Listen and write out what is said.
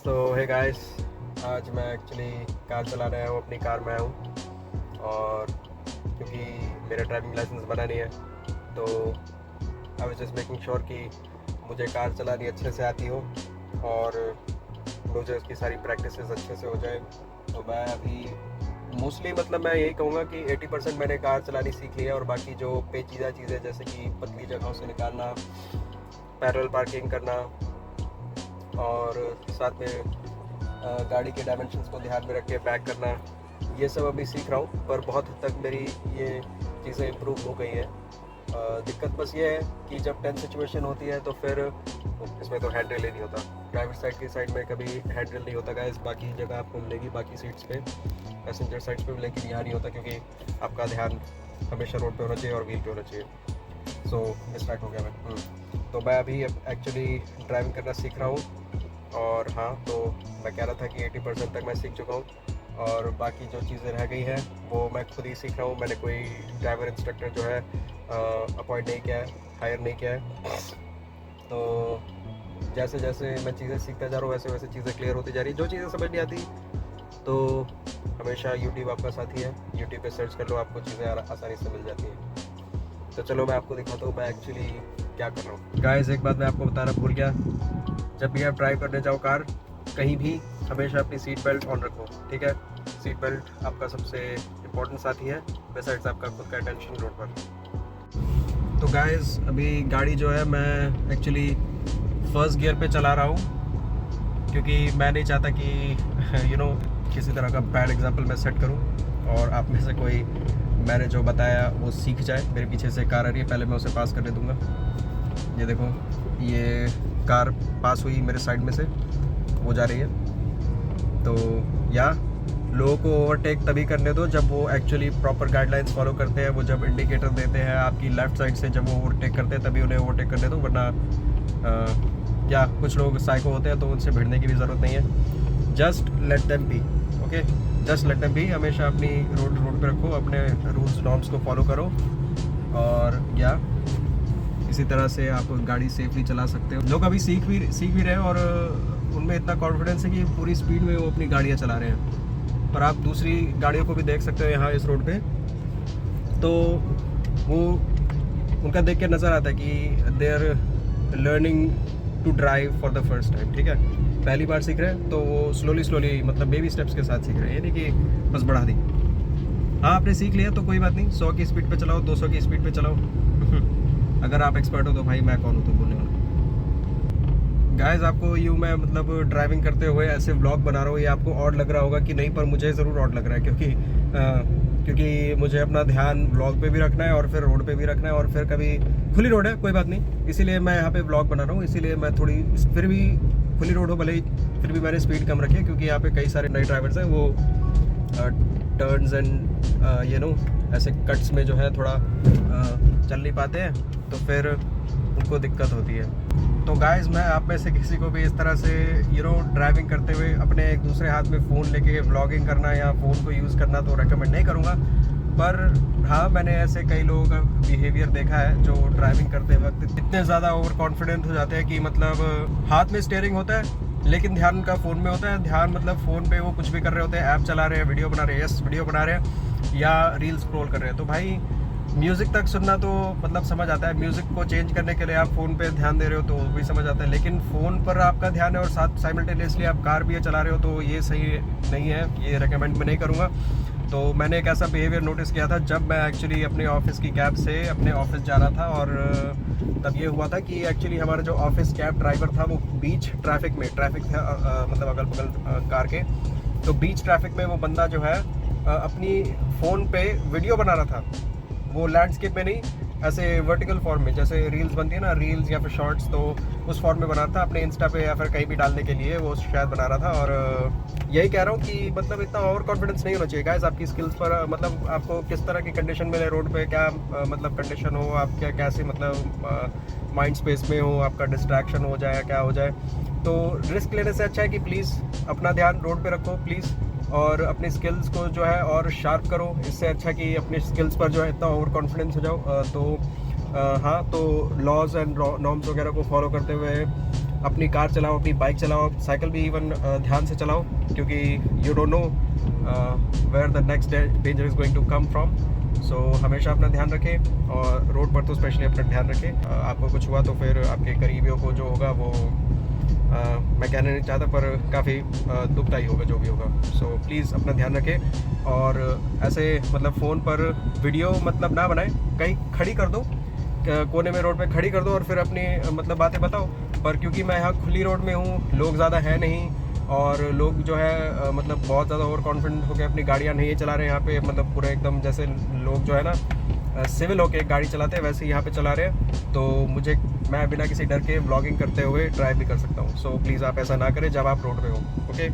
तो hey guys, आज मैं एक्चुअली कार चला रहा हूँ। अपनी कार में आया हूँ और क्योंकि मेरा ड्राइविंग लाइसेंस बना नहीं है तो I was just making sure कि मुझे कार चलानी अच्छे से आती हो और मुझे उसकी सारी प्रैक्टिसेस अच्छे से हो जाए। तो मैं अभी मोस्टली मैं यही कहूँगा कि 80% मैंने कार चलानी सीख ली है और बाकी जो पेचीदा चीज़ें जैसे कि पतली जगहों से निकालना, पैरेलल पार्किंग करना और साथ में गाड़ी के डायमेंशंस को ध्यान में रख के पैक करना, ये सब अभी सीख रहा हूँ। पर बहुत हद तक मेरी ये चीज़ें इम्प्रूव हो गई हैं। दिक्कत बस ये है कि जब टेंस सिचुएशन होती है तो फिर इसमें तो हैंड रेल ही नहीं होता। ड्राइवर साइड की साइड में कभी हैंड रेल नहीं होता गाइस, बाकी जगह आपको मिलेगी, बाकी सीट्स पे, पैसेंजर साइड्स पे, लेकिन यहाँ नहीं होता क्योंकि आपका ध्यान हमेशा रोड पे होना चाहिए और व्हील पे होना चाहिए। सो डिस्ट्रैक्ट हो गया मैं। तो मैं अभी एक्चुअली ड्राइविंग करना सीख रहा हूँ और हाँ, तो मैं कह रहा था कि 80% तक मैं सीख चुका हूँ और बाकी जो चीज़ें रह गई हैं वो मैं खुद ही सीख रहा हूँ। मैंने कोई ड्राइवर इंस्ट्रक्टर जो है अपॉइंट नहीं किया है, हायर नहीं किया है। तो जैसे जैसे मैं चीज़ें सीखता जा रहा हूँ वैसे वैसे चीज़ें क्लियर होती जा रही। जो चीज़ें समझ नहीं आती तो हमेशा यूट्यूब आपका साथी है, यूट्यूब पे सर्च कर लो, आपको चीज़ें आसानी से मिल जाती हैं। तो चलो मैं आपको दिखाता हूँ मैं एक्चुअली क्या कर रहा हूँ। गाइस, एक बात मैं आपको बताना भूल गया, जब भी आप ड्राइव करने जाओ कार कहीं भी, हमेशा अपनी सीट बेल्ट ऑन रखो, ठीक है। सीट बेल्ट आपका सबसे इम्पोर्टेंट साथी है, बेसाइड्स आपका खुद का अटेंशन रोड पर। तो गाइस, अभी गाड़ी जो है मैं एक्चुअली फर्स्ट गियर पे चला रहा हूँ क्योंकि मैं नहीं चाहता कि किसी तरह का बैड एग्जांपल मैं सेट करूँ और आप में से कोई मैंने जो बताया वो सीख जाए। मेरे पीछे से कार आ रही है, पहले मैं उसे पास करने दूँगा। ये देखो, ये कार पास हुई मेरे साइड में से, वो जा रही है। तो या लोगों को ओवरटेक तभी करने दो जब वो एक्चुअली प्रॉपर गाइडलाइंस फॉलो करते हैं। वो जब इंडिकेटर देते हैं आपकी लेफ़्ट साइड से, जब वो ओवरटेक करते हैं तभी उन्हें ओवरटेक करने दो, वरना क्या कुछ लोग साइको होते हैं तो उनसे भिड़ने की भी ज़रूरत नहीं है। Just let them be, okay, just let them be. हमेशा अपनी रोड पे रखो, अपने रूल्स नॉर्म्स को फॉलो करो और या इसी तरह से आप गाड़ी सेफली चला सकते हो। लोग अभी सीख भी रहे हैं और उनमें इतना कॉन्फिडेंस है कि पूरी स्पीड में वो अपनी गाड़ियाँ चला रहे हैं। पर आप दूसरी गाड़ियों को भी देख सकते हो यहाँ इस रोड पे, तो वो उनका देख के नज़र आता है कि they are learning to drive for the first time, ठीक है। पहली बार सीख रहे हैं तो वो स्लोली बेबी स्टेप्स के साथ सीख रहे हैं, यानी कि बस बढ़ा दी। हाँ, आपने सीख लिया तो कोई बात नहीं, 100 की स्पीड पे चलाओ, 200 की स्पीड पे चलाओ। अगर आप एक्सपर्ट हो तो भाई मैं कौन हूँ तो बोलने वाला। गाइस, आपको यूँ मैं ड्राइविंग करते हुए ऐसे व्लॉग बना रहा हूँ, ये आपको ऑड लग रहा होगा कि नहीं, पर मुझे ज़रूर ऑड लग रहा है क्योंकि मुझे अपना ध्यान व्लॉग पे भी रखना है और फिर रोड पे भी रखना है, और फिर कभी खुली रोड है कोई बात नहीं, इसीलिए मैं यहाँ पे व्लॉग बना रहा हूँ। इसीलिए मैं थोड़ी, फिर भी खुली रोड हो भले ही, फिर भी मैंने स्पीड कम रखी है क्योंकि यहाँ पे कई सारे नए ड्राइवर्स हैं, वो टर्न्स एंड ऐसे कट्स में जो है थोड़ा चल नहीं पाते हैं, तो फिर उनको दिक्कत होती है। तो गाइस, मैं आप में से किसी को भी इस तरह से ड्राइविंग करते हुए अपने एक दूसरे हाथ में फ़ोन लेके व्लॉगिंग करना या फ़ोन को यूज़ करना तो रेकमेंड नहीं करूँगा। पर हाँ, मैंने ऐसे कई लोगों का बिहेवियर देखा है जो ड्राइविंग करते वक्त इतने ज़्यादा ओवर कॉन्फिडेंट हो जाते हैं कि हाथ में स्टीयरिंग होता है लेकिन ध्यान उनका फ़ोन में होता है। ध्यान फ़ोन पे वो कुछ भी कर रहे होते हैं, ऐप चला रहे हैं, वीडियो बना रहे हैं, वीडियो बना रहे हैं या रील स्क्रॉल कर रहे हैं। तो भाई, म्यूज़िक तक सुनना तो समझ आता है, म्यूज़िक को चेंज करने के लिए आप फ़ोन पे ध्यान दे रहे हो तो भी समझ आता है, लेकिन फ़ोन पर आपका ध्यान है और साथ साइमल्टेनियसली आप कार भी चला रहे हो तो ये सही नहीं है, ये रेकमेंड मैं नहीं करूँगा। तो मैंने एक ऐसा बिहेवियर नोटिस किया था जब मैं एक्चुअली अपने ऑफिस की कैब से अपने ऑफिस जा रहा था, और तब ये हुआ था कि एक्चुअली हमारा जो ऑफिस कैब ड्राइवर था वो बीच ट्रैफिक था, अगल बगल कार के, तो बीच ट्रैफिक में वो बंदा जो है अपनी फ़ोन पे वीडियो बना रहा था। वो लैंडस्केप में नहीं, ऐसे वर्टिकल फॉर्म में, जैसे रील्स बनती है ना, रील्स या फिर शॉर्ट्स, तो उस फॉर्म में बना रहा था अपने इंस्टा पे या फिर कहीं भी डालने के लिए वो शायद बना रहा था। और यही कह रहा हूँ कि इतना ओवर कॉन्फिडेंस नहीं होना चाहिए गाइस आपकी स्किल्स पर। आपको किस तरह की कंडीशन मिले रोड पे, क्या कंडीशन हो, आप क्या कैसे माइंड स्पेस में हो, आपका डिस्ट्रैक्शन हो जाए, क्या हो जाए, तो रिस्क लेने से अच्छा है कि प्लीज़ अपना ध्यान रोड पे रखो प्लीज़, और अपनी स्किल्स को जो है और शार्प करो। इससे अच्छा कि अपनी स्किल्स पर जो है इतना ओवर कॉन्फिडेंस हो जाओ। हाँ, तो लॉज एंड नॉर्म्स वगैरह को फॉलो करते हुए अपनी कार चलाओ, अपनी बाइक चलाओ, साइकिल भी इवन ध्यान से चलाओ, क्योंकि you don't know where the next danger is going to come from. So हमेशा अपना ध्यान रखें, और रोड पर तो स्पेशली अपना ध्यान रखें। आपको कुछ हुआ तो फिर आपके करीबियों को जो होगा वो मैं कहना नहीं चाहता, पर काफ़ी दुखदाई होगा जो भी होगा। सो प्लीज़ अपना ध्यान रखें, और ऐसे मतलब फ़ोन पर वीडियो मतलब ना बनाएं, कहीं खड़ी कर दो, कोने में रोड पे खड़ी कर दो और फिर अपनी मतलब बातें बताओ। पर क्योंकि मैं यहाँ खुली रोड में हूँ, लोग ज़्यादा है नहीं, और लोग जो है मतलब बहुत ज़्यादा ओवर कॉन्फिडेंट होकर अपनी गाड़ियाँ नहीं चला रहे हैं यहाँ पे, मतलब पूरे एकदम जैसे लोग जो है ना सिविल होके गाड़ी चलाते हैं वैसे ही यहाँ पे चला रहे हैं। तो मैं बिना किसी डर के व्लॉगिंग करते हुए ड्राइव भी कर सकता हूँ। सो प्लीज़ आप ऐसा ना करें जब आप रोड पे हो। ओके।